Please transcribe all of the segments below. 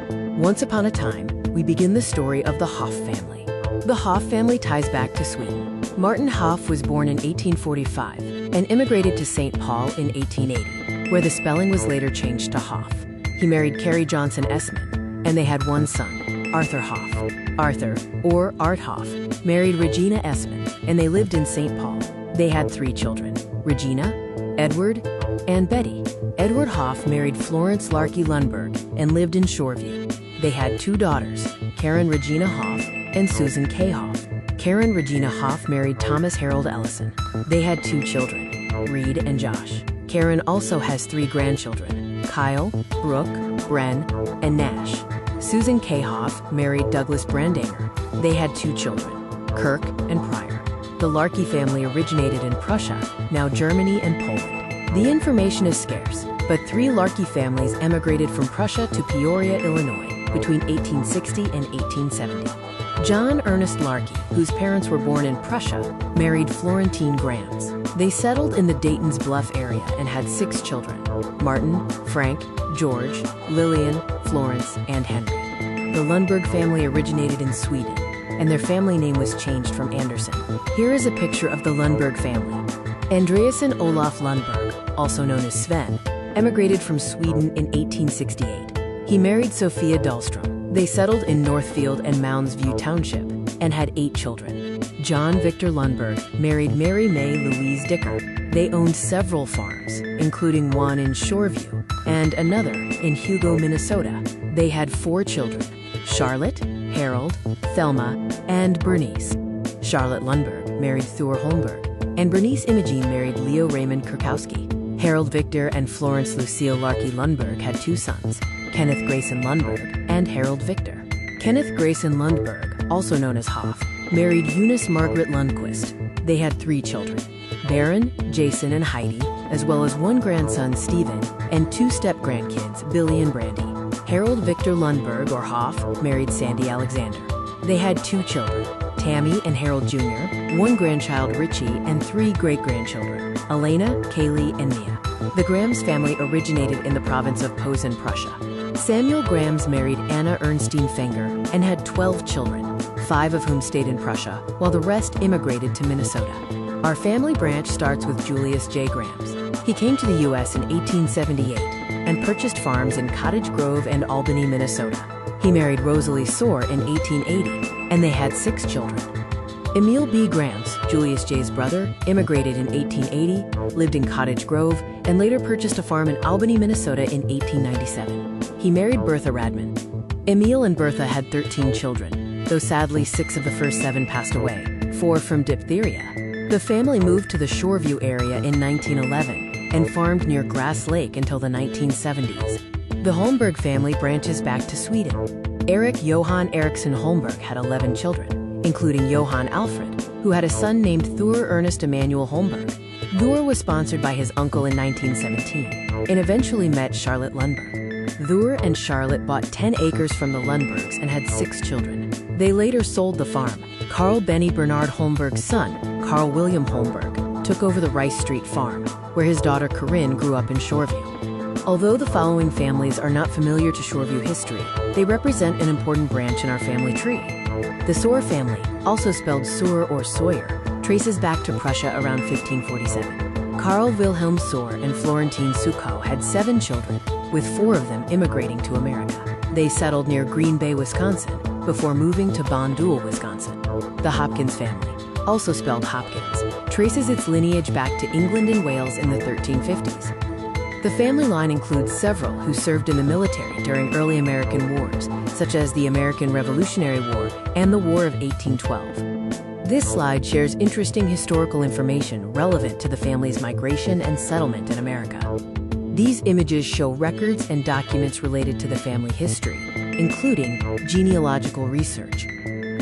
Once upon a time, we begin the story of the Hoff family. The Hoff family ties back to Sweden. Martin Hoff was born in 1845 and immigrated to St. Paul in 1880, where the spelling was later changed to Hoff. He married Carrie Johnson Esmond, and they had one son, Arthur Hoff. Arthur, or Art Hoff, married Regina Esmond, and they lived in St. Paul. They had 3 children, Regina, Edward, and Betty. Edward Hoff married Florence Larkey Lundberg and lived in Shoreview. They had 2 daughters, Karen Regina Hoff and Susan K. Hoff. Karen Regina Hoff married Thomas Harold Ellison. They had 2 children, Reed and Josh. Karen also has 3 grandchildren, Kyle, Brooke, Bren, and Nash. Susan K. Hoff married Douglas Brandanger. They had 2 children, Kirk and Pryor. The Larkey family originated in Prussia, now Germany and Poland. The information is scarce, but 3 Larkey families emigrated from Prussia to Peoria, Illinois, between 1860 and 1870. John Ernest Larkey, whose parents were born in Prussia, married Florentine Grams. They settled in the Dayton's Bluff area and had 6 children, Martin, Frank, George, Lillian, Florence, and Henry. The Lundberg family originated in Sweden, and their family name was changed from Anderson. Here is a picture of the Lundberg family. Andreas and Olaf Lundberg, also known as Sven, emigrated from Sweden in 1868. He married Sophia Dahlstrom. They settled in Northfield and Mounds View Township and had 8 children. John Victor Lundberg married Mary May Louise Dicker. They owned several farms, including one in Shoreview and another in Hugo, Minnesota. They had 4 children, Charlotte, Harold, Thelma, and Bernice. Charlotte Lundberg married Thor Holmberg, and Bernice Imogene married Leo Raymond Kurkowski. Harold Victor and Florence Lucille Larkey Lundberg had 2 sons, Kenneth Grayson Lundberg and Harold Victor. Kenneth Grayson Lundberg, also known as Hoff, married Eunice Margaret Lundquist. They had 3 children, Baron, Jason, and Heidi, as well as 1 grandson, Stephen, and 2 step-grandkids, Billy and Brandy. Harold Victor Lundberg, or Hoff, married Sandy Alexander. They had 2 children, Tammy and Harold Jr., 1 grandchild, Richie, and 3 great-grandchildren, Elena, Kaylee, and Mia. The Grams family originated in the province of Posen, Prussia. Samuel Grams married Anna Ernstine Fenger and had 12 children, 5 of whom stayed in Prussia, while the rest immigrated to Minnesota. Our family branch starts with Julius J. Grams. He came to the U.S. in 1878 and purchased farms in Cottage Grove and Albany, Minnesota. He married Rosalie Soar in 1880, and they had 6 children. Emil B. Grams, Julius J.'s brother, immigrated in 1880, lived in Cottage Grove, and later purchased a farm in Albany, Minnesota in 1897. He married Bertha Radman. Emil and Bertha had 13 children, though sadly 6 of the first 7 passed away, 4 from diphtheria. The family moved to the Shoreview area in 1911 and farmed near Grass Lake until the 1970s. The Holmberg family branches back to Sweden. Eric Johan Eriksson Holmberg had 11 children, including Johan Alfred, who had a son named Thor Ernest Emanuel Holmberg. Thor was sponsored by his uncle in 1917 and eventually met Charlotte Lundberg. Thor and Charlotte bought 10 acres from the Lundbergs and had 6 children. They later sold the farm. Carl Benny Bernard Holmberg's son, Carl William Holmberg, took over the Rice Street farm, where his daughter Corinne grew up in Shoreview. Although the following families are not familiar to Shoreview history, they represent an important branch in our family tree. The Soar family, also spelled Soar or Sawyer, traces back to Prussia around 1547. Carl Wilhelm Soar and Florentine Suckow had 7 children, with 4 of them immigrating to America. They settled near Green Bay, Wisconsin, before moving to Bondul, Wisconsin. The Hopkins family, also spelled Hopkins, traces its lineage back to England and Wales in the 1350s. The family line includes several who served in the military during early American wars, such as the American Revolutionary War and the War of 1812. This slide shares interesting historical information relevant to the family's migration and settlement in America. These images show records and documents related to the family history, including genealogical research.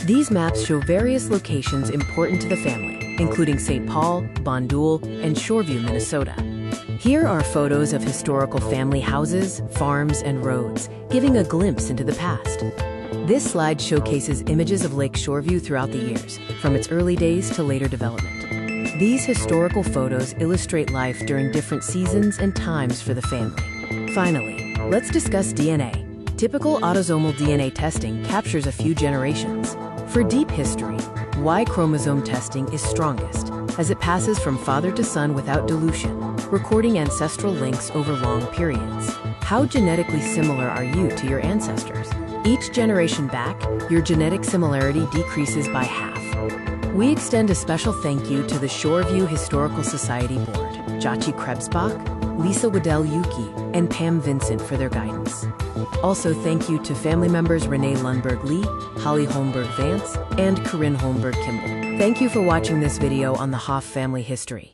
These maps show various locations important to the family, including St. Paul, Bondul, and Shoreview, Minnesota. Here are photos of historical family houses, farms, and roads, giving a glimpse into the past. This slide showcases images of Lake Shoreview throughout the years, from its early days to later development. These historical photos illustrate life during different seasons and times for the family. Finally, let's discuss DNA. Typical autosomal DNA testing captures a few generations. For deep history, Y chromosome testing is strongest, as it passes from father to son without dilution, recording ancestral links over long periods. How genetically similar are you to your ancestors? Each generation back, your genetic similarity decreases by half. We extend a special thank you to the Shoreview Historical Society Board, Jachi Krebsbach, Lisa Waddell-Yuki, and Pam Vincent for their guidance. Also, thank you to family members Renee Lundberg-Lee, Holly Holmberg-Vance, and Corinne Holmberg-Kimball. Thank you for watching this video on the Hoff family history.